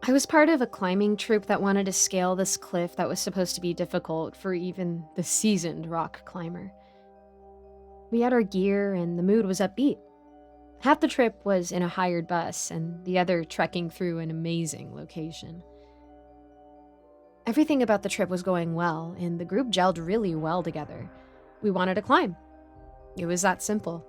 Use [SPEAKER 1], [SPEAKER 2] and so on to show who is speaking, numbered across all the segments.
[SPEAKER 1] I was part of a climbing troupe that wanted to scale this cliff that was supposed to be difficult for even the seasoned rock climber. We had our gear and the mood was upbeat. Half the trip was in a hired bus and the other trekking through an amazing location. Everything about the trip was going well and the group gelled really well together. We wanted to climb. It was that simple.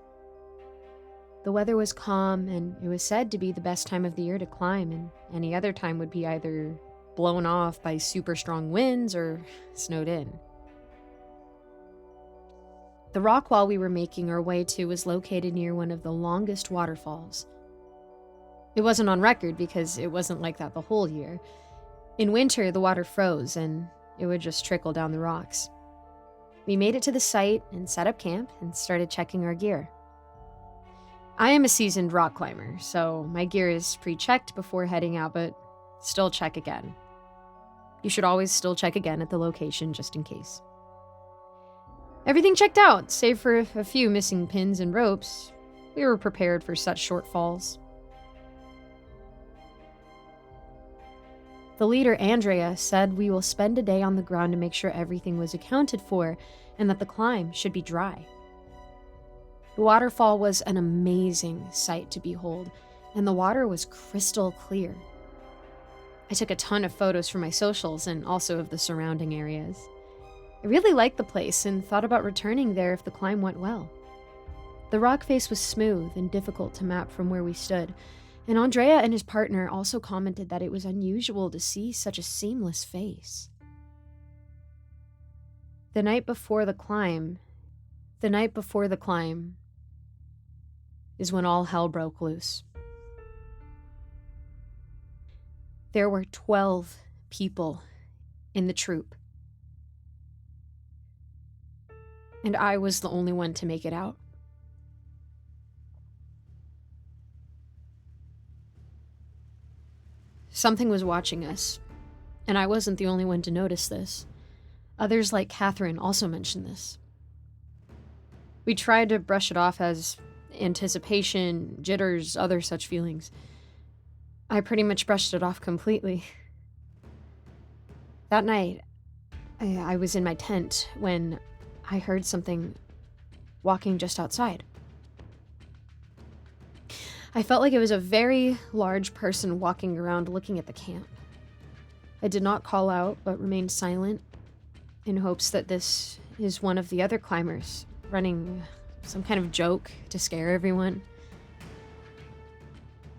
[SPEAKER 1] The weather was calm, and it was said to be the best time of the year to climb, and any other time would be either blown off by super strong winds or snowed in. The rock wall we were making our way to was located near one of the longest waterfalls. It wasn't on record because it wasn't like that the whole year. In winter, the water froze, and it would just trickle down the rocks. We made it to the site and set up camp and started checking our gear. I am a seasoned rock climber, so my gear is pre-checked before heading out, but still check again. You should always still check again at the location just in case. Everything checked out, save for a few missing pins and ropes. We were prepared for such shortfalls. The leader, Andrea, said we will spend a day on the ground to make sure everything was accounted for and that the climb should be dry. The waterfall was an amazing sight to behold, and the water was crystal clear. I took a ton of photos for my socials and also of the surrounding areas. I really liked the place and thought about returning there if the climb went well. The rock face was smooth and difficult to map from where we stood, and Andrea and his partner also commented that it was unusual to see such a seamless face. The night before the climb is when all hell broke loose. There were 12 people in the troupe, and I was the only one to make it out. Something was watching us, and I wasn't the only one to notice this. Others like Catherine also mentioned this. We tried to brush it off as anticipation, jitters, other such feelings. I pretty much brushed it off completely. That night, I was in my tent when I heard something walking just outside. I felt like it was a very large person walking around looking at the camp. I did not call out, but remained silent in hopes that this is one of the other climbers running some kind of joke to scare everyone.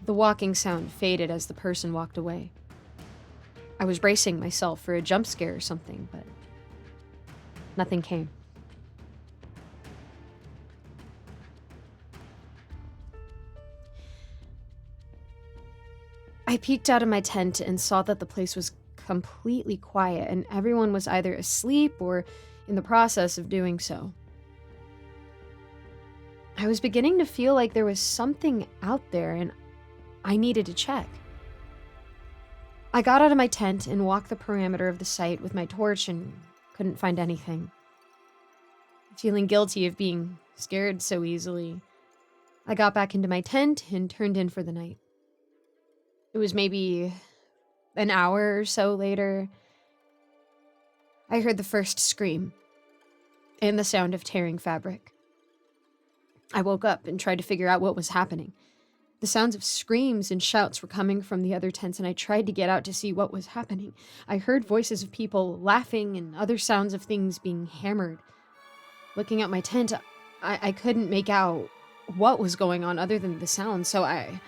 [SPEAKER 1] The walking sound faded as the person walked away. I was bracing myself for a jump scare or something, but nothing came. I peeked out of my tent and saw that the place was completely quiet and everyone was either asleep or in the process of doing so. I was beginning to feel like there was something out there and I needed to check. I got out of my tent and walked the perimeter of the site with my torch and couldn't find anything. Feeling guilty of being scared so easily, I got back into my tent and turned in for the night. It was maybe an hour or so later. I heard the first scream and the sound of tearing fabric. I woke up and tried to figure out what was happening. The sounds of screams and shouts were coming from the other tents, and I tried to get out to see what was happening. I heard voices of people laughing and other sounds of things being hammered. Looking at my tent, I couldn't make out what was going on other than the sound, so I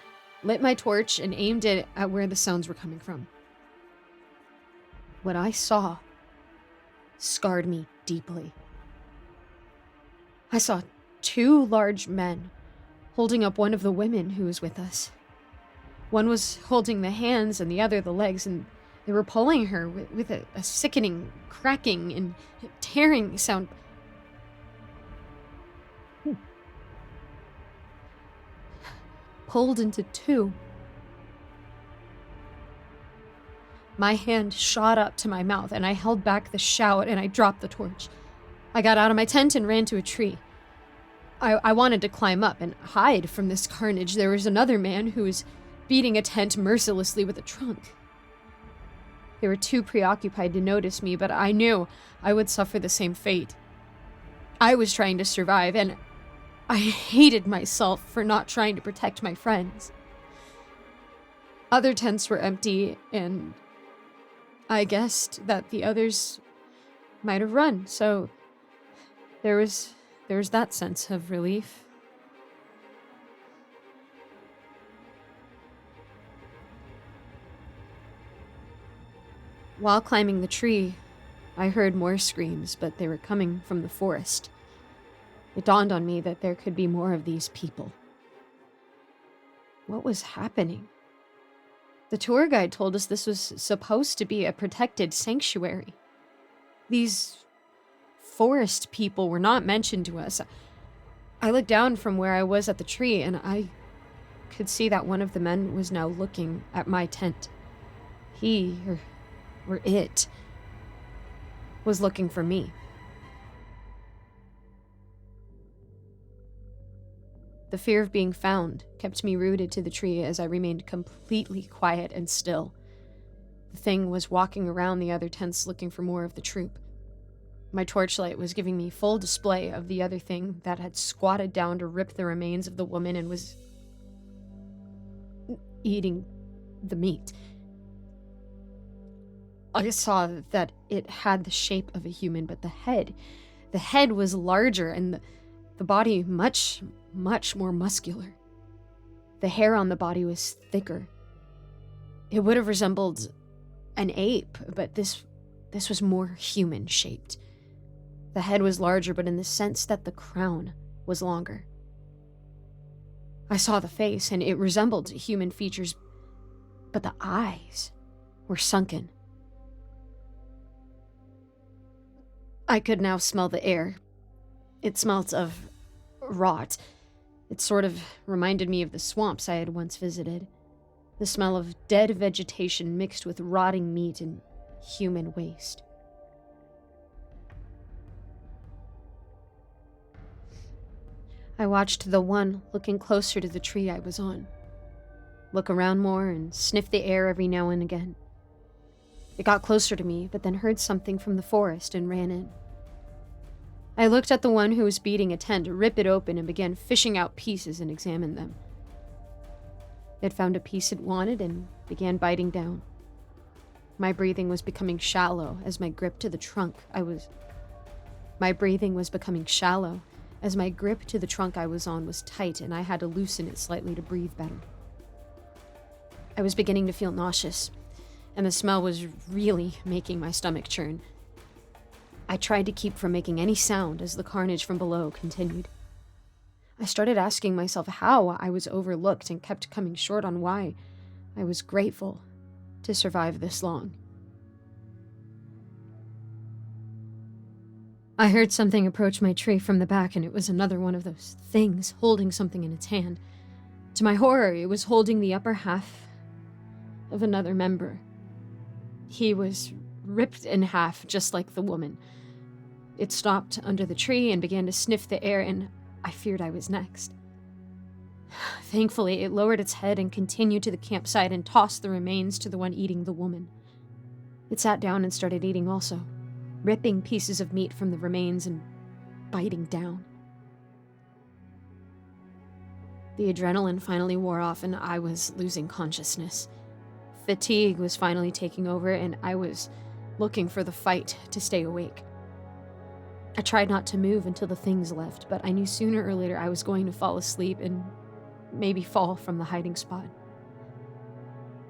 [SPEAKER 1] lit my torch and aimed it at where the sounds were coming from. What I saw scarred me deeply. I saw 2 large men holding up one of the women who was with us. One was holding the hands and the other the legs, and they were pulling her with a sickening cracking and tearing sound. Pulled into 2. My hand shot up to my mouth, and I held back the shout, and I dropped the torch. I got out of my tent and ran to a tree. I wanted to climb up and hide from this carnage. There was another man who was beating a tent mercilessly with a trunk. They were too preoccupied to notice me, but I knew I would suffer the same fate. I was trying to survive, and I hated myself for not trying to protect my friends. Other tents were empty, and I guessed that the others might have run, so there was that sense of relief. While climbing the tree, I heard more screams, but they were coming from the forest. It dawned on me that there could be more of these people. What was happening? The tour guide told us this was supposed to be a protected sanctuary. These forest people were not mentioned to us. I looked down from where I was at the tree, and I could see that one of the men was now looking at my tent. He, or it, was looking for me. The fear of being found kept me rooted to the tree as I remained completely quiet and still. The thing was walking around the other tents looking for more of the troop. My torchlight was giving me full display of the other thing that had squatted down to rip the remains of the woman and was eating the meat. I saw that it had the shape of a human, but the head was larger and the body much more muscular. The hair on the body was thicker. It would have resembled an ape, but this was more human-shaped. The head was larger, but in the sense that the crown was longer. I saw the face, and it resembled human features, but the eyes were sunken. I could now smell the air. It smelt of rot. It sort of reminded me of the swamps I had once visited. The smell of dead vegetation mixed with rotting meat and human waste. I watched the one looking closer to the tree I was on, look around more and sniff the air every now and again. It got closer to me, but then heard something from the forest and ran in. I looked at the one who was beating a tent, rip it open, and began fishing out pieces and examined them. It found a piece it wanted and began biting down. My breathing was becoming shallow as my grip to the trunk I was on was tight, and I had to loosen it slightly to breathe better. I was beginning to feel nauseous, and the smell was really making my stomach churn. I tried to keep from making any sound as the carnage from below continued. I started asking myself how I was overlooked and kept coming short on why I was grateful to survive this long. I heard something approach my tree from the back, and it was another one of those things holding something in its hand. To my horror, it was holding the upper half of another member. He was ripped in half, just like the woman. It stopped under the tree and began to sniff the air, and I feared I was next. Thankfully, it lowered its head and continued to the campsite and tossed the remains to the one eating the woman. It sat down and started eating also, ripping pieces of meat from the remains and biting down. The adrenaline finally wore off, and I was losing consciousness. Fatigue was finally taking over, and I was looking for the fight to stay awake. I tried not to move until the things left, but I knew sooner or later I was going to fall asleep and maybe fall from the hiding spot.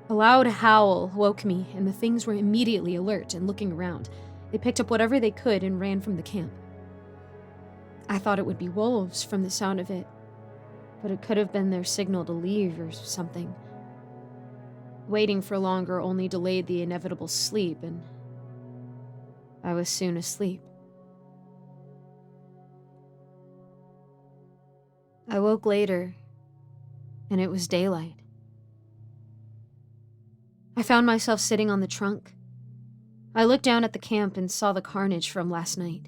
[SPEAKER 1] A loud howl woke me, and the things were immediately alert and looking around. They picked up whatever they could and ran from the camp. I thought it would be wolves from the sound of it, but it could have been their signal to leave or something. Waiting for longer only delayed the inevitable sleep, and I was soon asleep. I woke later, and it was daylight. I found myself sitting on the trunk. I looked down at the camp and saw the carnage from last night.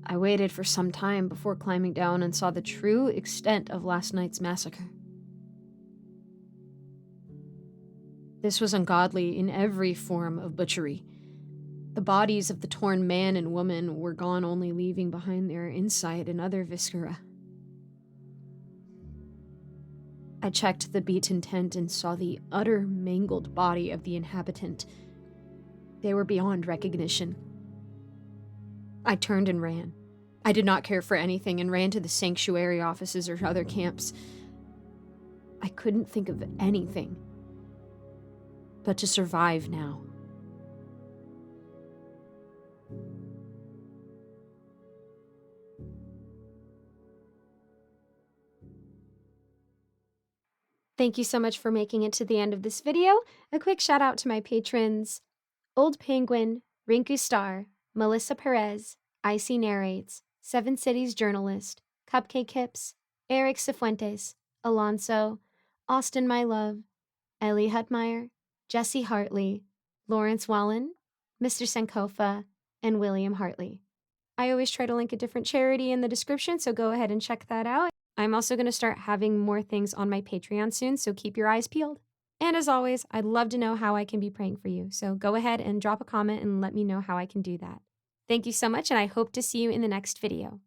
[SPEAKER 1] I waited for some time before climbing down and saw the true extent of last night's massacre. This was ungodly in every form of butchery. The bodies of the torn man and woman were gone, only leaving behind their inside and other viscera. I checked the beaten tent and saw the utter mangled body of the inhabitant. They were beyond recognition. I turned and ran. I did not care for anything and ran to the sanctuary offices or other camps. I couldn't think of anything but to survive now. Thank you so much for making it to the end of this video. A quick shout out to my patrons, Old Penguin, Rinku Star, Melissa Perez, Icy Narrates, Seven Cities Journalist, Cupcake Hips, Eric Cifuentes, Alonso, Austin My Love, Ellie Hutmeyer, Jesse Hartley, Lawrence Wallen, Mr. Sankofa, and William Hartley. I always try to link a different charity in the description, so go ahead and check that out. I'm also going to start having more things on my Patreon soon, so keep your eyes peeled. And as always, I'd love to know how I can be praying for you, so go ahead and drop a comment and let me know how I can do that. Thank you so much, and I hope to see you in the next video.